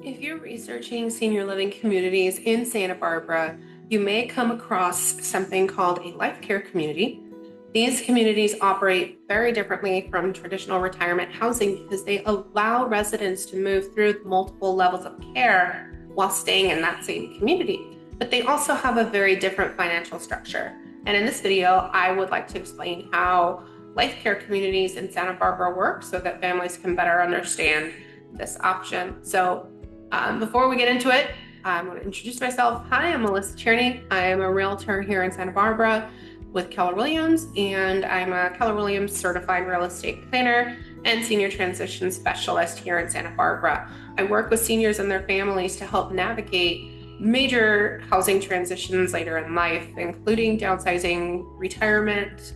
If you're researching senior living communities in Santa Barbara, you may come across something called a life care community. These communities operate very differently from traditional retirement housing because they allow residents to move through multiple levels of care while staying in that same community. But they also have a very different financial structure. And in this video, I would like to explain how life care communities in Santa Barbara work so that families can better understand this option. Before we get into it, I'm going to introduce myself. Hi, I'm Melissa Tierney. I am a realtor here in Santa Barbara with Keller Williams, and I'm a Keller Williams certified real estate planner and senior transition specialist here in Santa Barbara. I work with seniors and their families to help navigate major housing transitions later in life, including downsizing, retirement,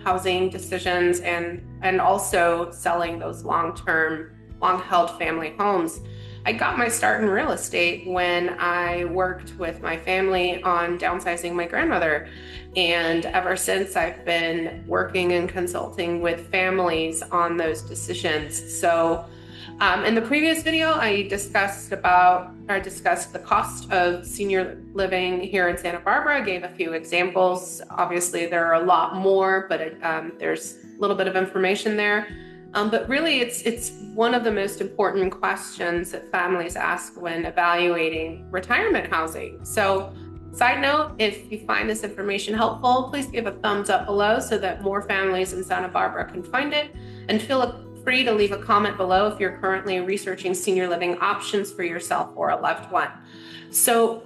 housing decisions, and also selling those long-term, long-held family homes. I got my start in real estate when I worked with my family on downsizing my grandmother. And ever since, I've been working and consulting with families on those decisions. In the previous video, I discussed the cost of senior living here in Santa Barbara. I gave a few examples. Obviously, there are a lot more, but there's a little bit of information there. But really, it's one of the most important questions that families ask when evaluating retirement housing. So, side note, if you find this information helpful, please give a thumbs up below so that more families in Santa Barbara can find it. And feel free to leave a comment below if you're currently researching senior living options for yourself or a loved one. So,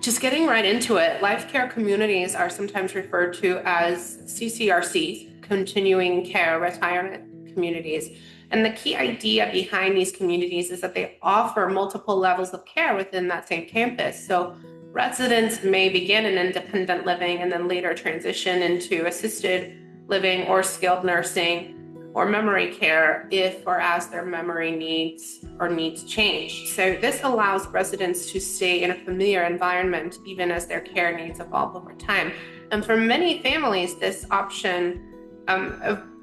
just getting right into it, life care communities are sometimes referred to as CCRCs, continuing care retirement communities. And the key idea behind these communities is that they offer multiple levels of care within that same campus. So residents may begin in independent living and then later transition into assisted living or skilled nursing or memory care if or as their memory needs change. So this allows residents to stay in a familiar environment even as their care needs evolve over time. And for many families, this option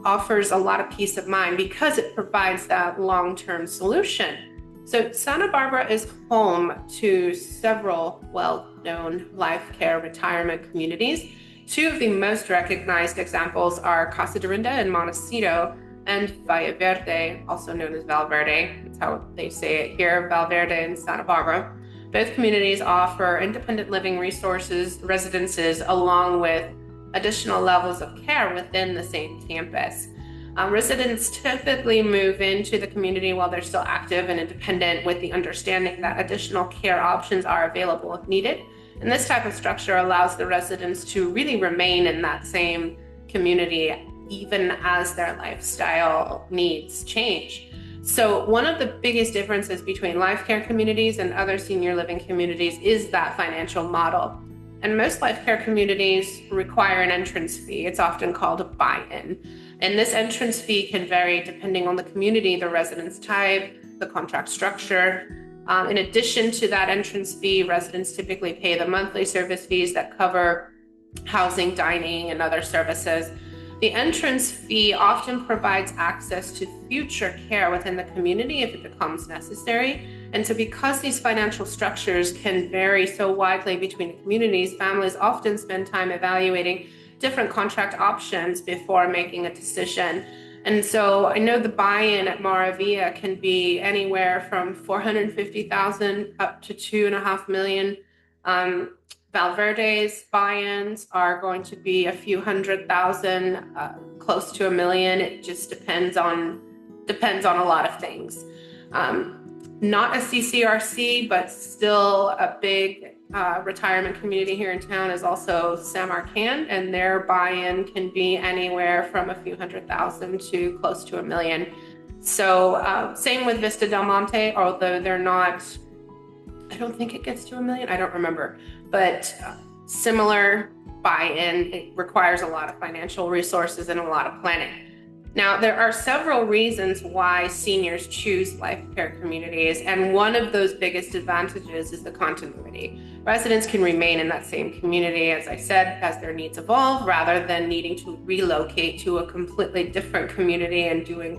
offers a lot of peace of mind because it provides that long-term solution. So Santa Barbara is home to several well-known life care retirement communities. Two of the most recognized examples are Casa Dorinda in Montecito and Valle Verde, also known as Valverde. That's how they say it here, Valverde in Santa Barbara. Both communities offer independent living resources, residences, along with additional levels of care within the same campus. Residents typically move into the community while they're still active and independent with the understanding that additional care options are available if needed. And this type of structure allows the residents to really remain in that same community even as their lifestyle needs change. So one of the biggest differences between life care communities and other senior living communities is that financial model. And most life care communities require an entrance fee. It's often called a buy-in. And this entrance fee can vary depending on the community, the residence type, the contract structure. In addition to that entrance fee, residents typically pay the monthly service fees that cover housing, dining, and other services. The entrance fee often provides access to future care within the community if it becomes necessary. And so because these financial structures can vary so widely between communities, families often spend time evaluating different contract options before making a decision. And so I know the buy-in at Maravilla can be anywhere from $450,000 up to $2.5 million. Valverde's buy-ins are going to be a few $100,000, close to $1 million. It just depends on a lot of things. Not a CCRC, but still a big retirement community here in town is also San Marcan, and their buy-in can be anywhere from a few $100,000 to close to $1 million. So same with Vista Del Monte, although they're not, I don't think it gets to $1 million, I don't remember, but similar buy-in. It requires a lot of financial resources and a lot of planning. Now, there are several reasons why seniors choose life care communities, and one of those biggest advantages is the continuity. Residents can remain in that same community, as I said, as their needs evolve, rather than needing to relocate to a completely different community and doing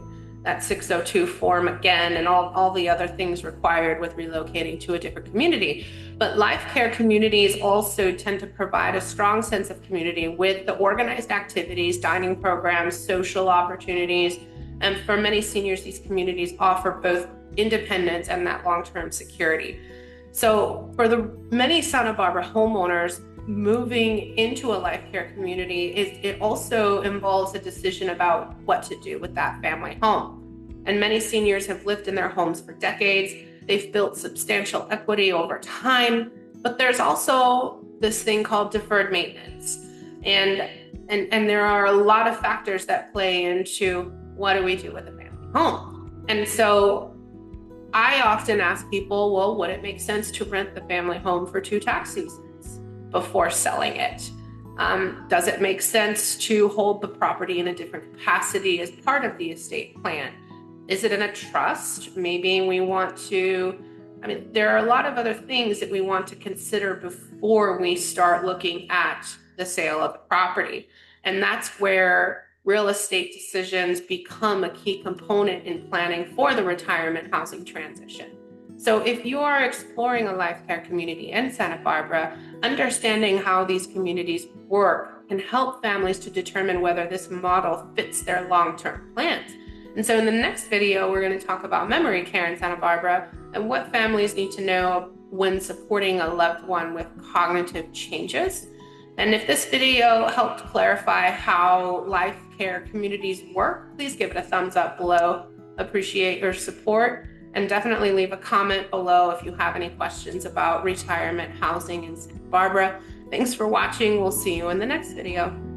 that 602 form again and all the other things required with relocating to a different community. But life care communities also tend to provide a strong sense of community with the organized activities, dining programs, social opportunities. And for many seniors, these communities offer both independence and that long-term security. So for the many Santa Barbara homeowners, moving into a life care community, it also involves a decision about what to do with that family home. And many seniors have lived in their homes for decades. They've built substantial equity over time, but there's also this thing called deferred maintenance. And there are a lot of factors that play into what do we do with a family home. And so I often ask people, well, would it make sense to rent the family home for 2 tax seasons before selling it? Does it make sense to hold the property in a different capacity as part of the estate plan? Is it in a trust? Maybe we want to, there are a lot of other things that we want to consider before we start looking at the sale of the property. And that's where real estate decisions become a key component in planning for the retirement housing transition. So if you are exploring a life care community in Santa Barbara, understanding how these communities work can help families to determine whether this model fits their long-term plans. And so in the next video, we're going to talk about memory care in Santa Barbara and what families need to know when supporting a loved one with cognitive changes. And if this video helped clarify how life care communities work, please give it a thumbs up below. Appreciate your support, and definitely leave a comment below if you have any questions about retirement housing in Santa Barbara. Thanks for watching. We'll see you in the next video.